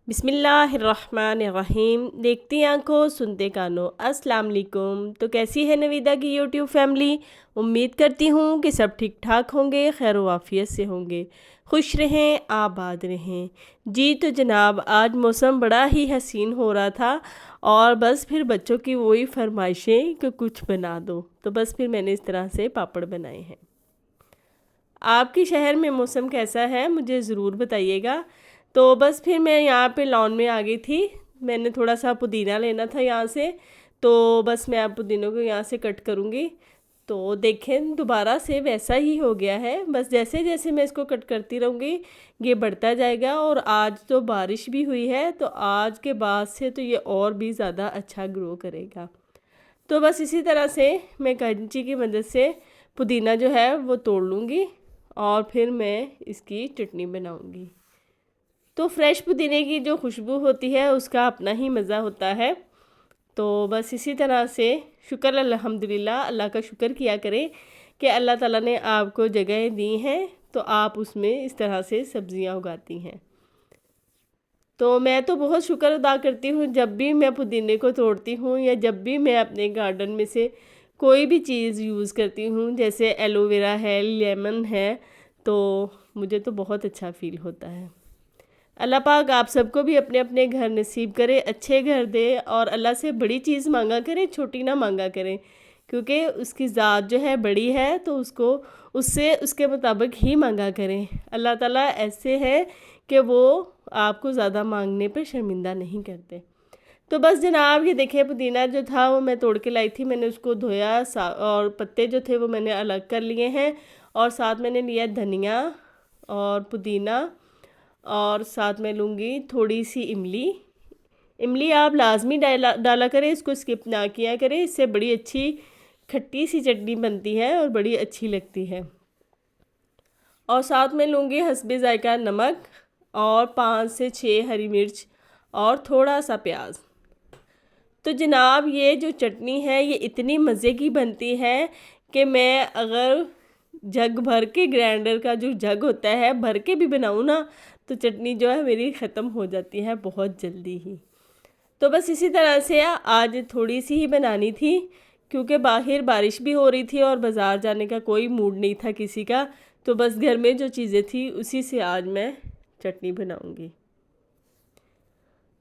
बिस्मिल्लाहिर्रहमानिर्रहीम। देखती आंखों सुनते कानों, अस्सलाम वालेकुम। तो कैसी है नवीदा की यूट्यूब फैमिली। उम्मीद करती हूँ कि सब ठीक ठाक होंगे, खैर वाफियत से होंगे, खुश रहें, आबाद रहें। जी तो जनाब, आज मौसम बड़ा ही हसीन हो रहा था और बस फिर बच्चों की वही फरमाइशें कि कुछ बना दो, तो बस फिर मैंने इस तरह से पापड़ बनाए हैं। आपके शहर में मौसम कैसा है मुझे ज़रूर बताइएगा। तो बस फिर मैं यहाँ पे लॉन में आ गई थी। मैंने थोड़ा सा पुदीना लेना था यहाँ से, तो बस मैं अब पुदीनों को यहाँ से कट करूँगी। तो देखें दोबारा से वैसा ही हो गया है, बस जैसे जैसे मैं इसको कट करती रहूँगी ये बढ़ता जाएगा। और आज तो बारिश भी हुई है, तो आज के बाद से तो ये और भी ज़्यादा अच्छा ग्रो करेगा। तो बस इसी तरह से मैं कैंची की मदद से पुदीना जो है वो तोड़ लूँगी और फिर मैं इसकी चटनी बनाऊँगी। तो फ्रेश पुदीने की जो खुशबू होती है उसका अपना ही मज़ा होता है। तो बस इसी तरह से शुक्र अल्हम्दुलिल्लाह, अल्लाह का शुक्र किया करें कि अल्लाह ताला ने आपको जगह दी हैं तो आप उसमें इस तरह से सब्ज़ियां उगाती हैं। तो मैं तो बहुत शुक्र अदा करती हूँ जब भी मैं पुदीने को तोड़ती हूँ या जब भी मैं अपने गार्डन में से कोई भी चीज़ यूज़ करती हूँ, जैसे एलोवेरा है, लेमन है, तो मुझे तो बहुत अच्छा फ़ील होता है। अल्लाह पाक आप सबको भी अपने अपने घर नसीब करे, अच्छे घर दे और अल्लाह से बड़ी चीज़ मांगा करें, छोटी ना मांगा करें, क्योंकि उसकी ज़ात जो है बड़ी है तो उसको उससे उसके मुताबिक ही मांगा करें। अल्लाह ताला ऐसे है कि वो आपको ज़्यादा मांगने पर शर्मिंदा नहीं करते। तो बस जनाब ये देखिए पुदीना जो था वो मैं तोड़ के लाई थी, मैंने उसको धोया और पत्ते जो थे वो मैंने अलग कर लिए हैं। और साथ मैंने लिया धनिया और पुदीना और साथ में लूँगी थोड़ी सी इमली। इमली आप लाजमी डाला करें, इसको स्किप ना किया करें, इससे बड़ी अच्छी खट्टी सी चटनी बनती है और बड़ी अच्छी लगती है। और साथ में लूँगी हस्बे ज़ायका नमक और 5 से 6 हरी मिर्च और थोड़ा सा प्याज। तो जनाब ये जो चटनी है ये इतनी मज़े की बनती है कि मैं अगर जग भर के, ग्राइंडर का जो जग होता है भर के भी बनाऊँ ना, तो चटनी जो है मेरी ख़त्म हो जाती है बहुत जल्दी ही। तो बस इसी तरह से आज थोड़ी सी ही बनानी थी, क्योंकि बाहर बारिश भी हो रही थी और बाज़ार जाने का कोई मूड नहीं था किसी का। तो बस घर में जो चीज़ें थी उसी से आज मैं चटनी बनाऊँगी।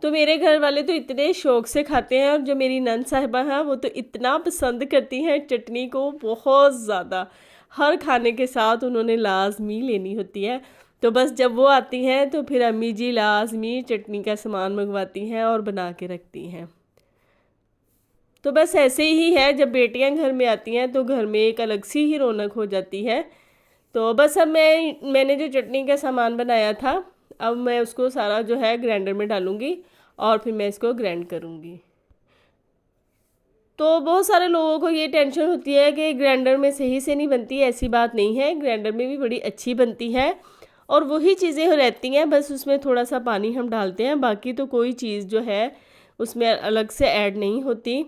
तो मेरे घर वाले तो इतने शौक़ से खाते हैं और जो मेरी नंद साहिबा हैं वो तो इतना पसंद करती हैं चटनी को, बहुत ज़्यादा। हर खाने के साथ उन्होंने लाजमी लेनी होती है। तो बस जब वो आती हैं तो फिर अम्मी जी लाजमी चटनी का सामान मंगवाती हैं और बना के रखती हैं। तो बस ऐसे ही है, जब बेटियां घर में आती हैं तो घर में एक अलग सी ही रौनक हो जाती है। तो बस अब मैंने जो चटनी का सामान बनाया था, अब मैं उसको सारा जो है ग्राइंडर में डालूँगी और फिर मैं इसको ग्राइंड करूँगी। तो बहुत सारे लोगों को ये टेंशन होती है कि ग्राइंडर में सही से नहीं बनती, ऐसी बात नहीं है, ग्राइंडर में भी बड़ी अच्छी बनती है और वही चीज़ें रहती हैं, बस उसमें थोड़ा सा पानी हम डालते हैं, बाकी तो कोई चीज़ जो है उसमें अलग से ऐड नहीं होती।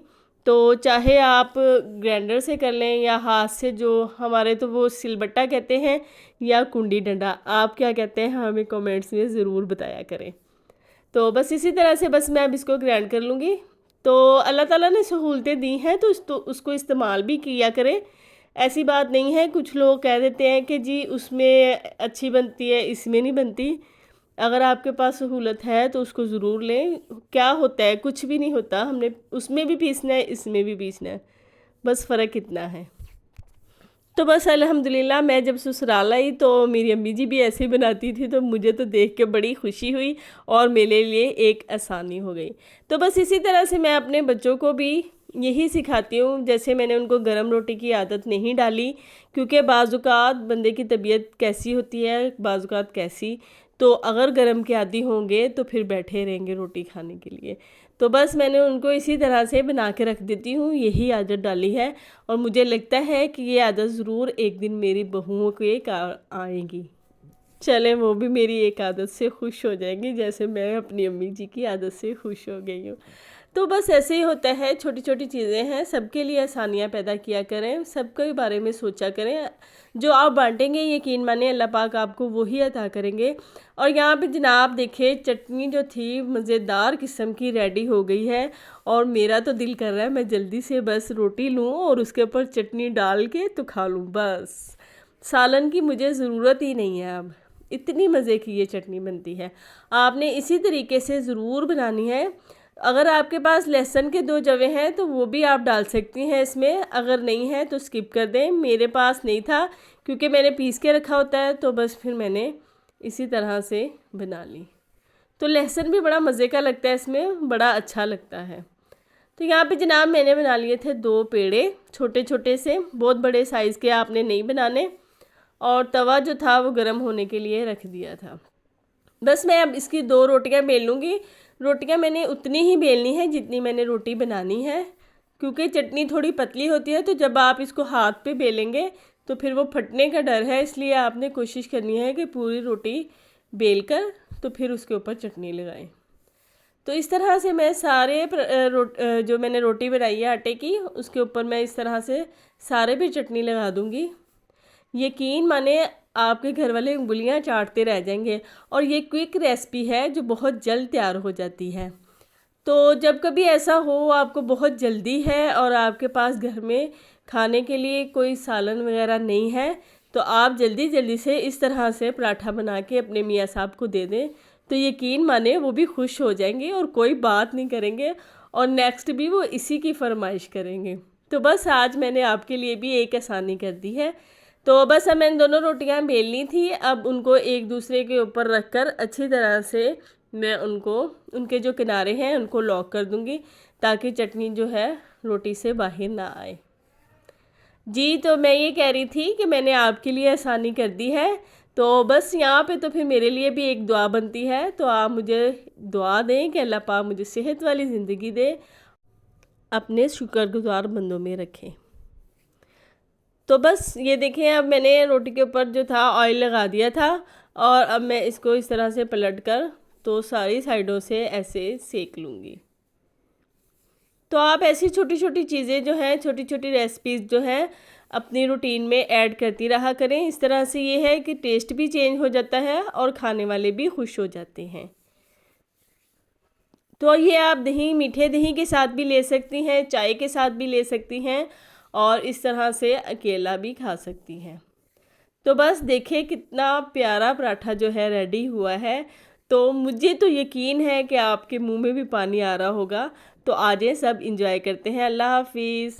तो चाहे आप ग्राइंडर से कर लें या हाथ से, जो हमारे तो वो सिलबट्टा कहते हैं या कुंडी डंडा, आप क्या कहते हैं हमें कमेंट्स में ज़रूर बताया करें। तो बस इसी तरह से बस मैं अब इसको ग्राइंड कर लूँगी। तो अल्लाह ताला ने सहूलतें दी हैं तो उसको इस्तेमाल भी किया करें, ऐसी बात नहीं है। कुछ लोग कह देते हैं कि जी उसमें अच्छी बनती है इसमें नहीं बनती। अगर आपके पास सहूलत है तो उसको ज़रूर लें। क्या होता है, कुछ भी नहीं होता, हमने उसमें भी पीसना है इसमें भी पीसना है, बस फ़र्क इतना है। तो बस अल्हम्दुलिल्लाह मैं जब ससुराल आई तो मेरी अम्मी जी भी ऐसे ही बनाती थी, तो मुझे तो देख के बड़ी खुशी हुई और मेरे लिए एक आसानी हो गई। तो बस इसी तरह से मैं अपने बच्चों को भी यही सिखाती हूँ। जैसे मैंने उनको गरम रोटी की आदत नहीं डाली, क्योंकि बाज़ात बंदे की तबीयत कैसी होती है, बाज़ात कैसी, तो अगर गरम के आदी होंगे तो फिर बैठे रहेंगे रोटी खाने के लिए। तो बस मैंने उनको इसी तरह से बना के रख देती हूँ, यही आदत डाली है और मुझे लगता है कि ये आदत ज़रूर एक दिन मेरी बहुओं के कार आएगी। चलें वो भी मेरी एक आदत से खुश हो जाएंगी, जैसे मैं अपनी अम्मी जी की आदत से खुश हो गई हूँ। तो बस ऐसे ही होता है, छोटी छोटी चीज़ें हैं, सबके लिए आसानियाँ पैदा किया करें, सबके बारे में सोचा करें। जो आप बांटेंगे यकीन माने अल्लाह पाक आपको वही अता करेंगे। और यहाँ पे जनाब देखिए चटनी जो थी मज़ेदार किस्म की रेडी हो गई है। और मेरा तो दिल कर रहा है मैं जल्दी से बस रोटी लूँ और उसके ऊपर चटनी डाल के तो खा लूँ बस। सालन की मुझे ज़रूरत ही नहीं है अब, इतनी मज़े की ये चटनी बनती है। आपने इसी तरीके से ज़रूर बनानी है। अगर आपके पास लहसुन के 2 जवे हैं तो वो भी आप डाल सकती हैं इसमें, अगर नहीं है तो स्किप कर दें। मेरे पास नहीं था क्योंकि मैंने पीस के रखा होता है, तो बस फिर मैंने इसी तरह से बना ली। तो लहसुन भी बड़ा मज़े का लगता है इसमें, बड़ा अच्छा लगता है। तो यहाँ पे जनाब मैंने बना लिए थे 2 पेड़े छोटे छोटे से, बहुत बड़े साइज़ के आपने नहीं बनाने। और तवा जो था वो गर्म होने के लिए रख दिया था। बस मैं अब इसकी 2 रोटियां बेल लूँगी। रोटियां मैंने उतनी ही बेलनी है जितनी मैंने रोटी बनानी है, क्योंकि चटनी थोड़ी पतली होती है, तो जब आप इसको हाथ पे बेलेंगे तो फिर वो फटने का डर है। इसलिए आपने कोशिश करनी है कि पूरी रोटी बेल कर तो फिर उसके ऊपर चटनी लगाएं। तो इस तरह से मैं सारे जो मैंने रोटी बनाई है आटे की, उसके ऊपर मैं इस तरह से सारे पे चटनी लगा दूँगी। यकीन माने आपके घर वाले उंगलियां चाटते रह जाएंगे। और ये क्विक रेसिपी है जो बहुत जल्द तैयार हो जाती है। तो जब कभी ऐसा हो आपको बहुत जल्दी है और आपके पास घर में खाने के लिए कोई सालन वगैरह नहीं है, तो आप जल्दी जल्दी से इस तरह से पराठा बना के अपने मियाँ साहब को दे दें, तो यकीन माने वो भी खुश हो जाएंगे और कोई बात नहीं करेंगे और नेक्स्ट भी वो इसी की फरमाइश करेंगे। तो बस आज मैंने आपके लिए भी एक आसानी कर दी है। तो बस अब मैंने दोनों रोटियां बेलनी थी, अब उनको एक दूसरे के ऊपर रखकर अच्छी तरह से मैं उनके जो किनारे हैं उनको लॉक कर दूंगी, ताकि चटनी जो है रोटी से बाहर ना आए। जी, तो मैं ये कह रही थी कि मैंने आपके लिए आसानी कर दी है। तो बस यहाँ पे तो फिर मेरे लिए भी एक दुआ बनती है, तो आप मुझे दुआ दें कि अल्लाह पाक मुझे सेहत वाली ज़िंदगी दे, अपने शुक्रगुजार बंदों में रखें। तो बस ये देखें, अब मैंने रोटी के ऊपर जो था ऑयल लगा दिया था और अब मैं इसको इस तरह से पलट कर तो सारी साइडों से ऐसे सेक लूँगी। तो आप ऐसी छोटी छोटी चीज़ें जो हैं, छोटी छोटी रेसिपीज़ जो हैं, अपनी रूटीन में ऐड करती रहा करें। इस तरह से ये है कि टेस्ट भी चेंज हो जाता है और खाने वाले भी खुश हो जाते हैं। तो ये आप दही, मीठे दही के साथ भी ले सकती हैं, चाय के साथ भी ले सकती हैं और इस तरह से अकेला भी खा सकती हैं। तो बस देखिए कितना प्यारा पराठा जो है रेडी हुआ है। तो मुझे तो यकीन है कि आपके मुंह में भी पानी आ रहा होगा। तो आ जाएं, सब इंजॉय करते हैं। अल्लाह हाफिज़।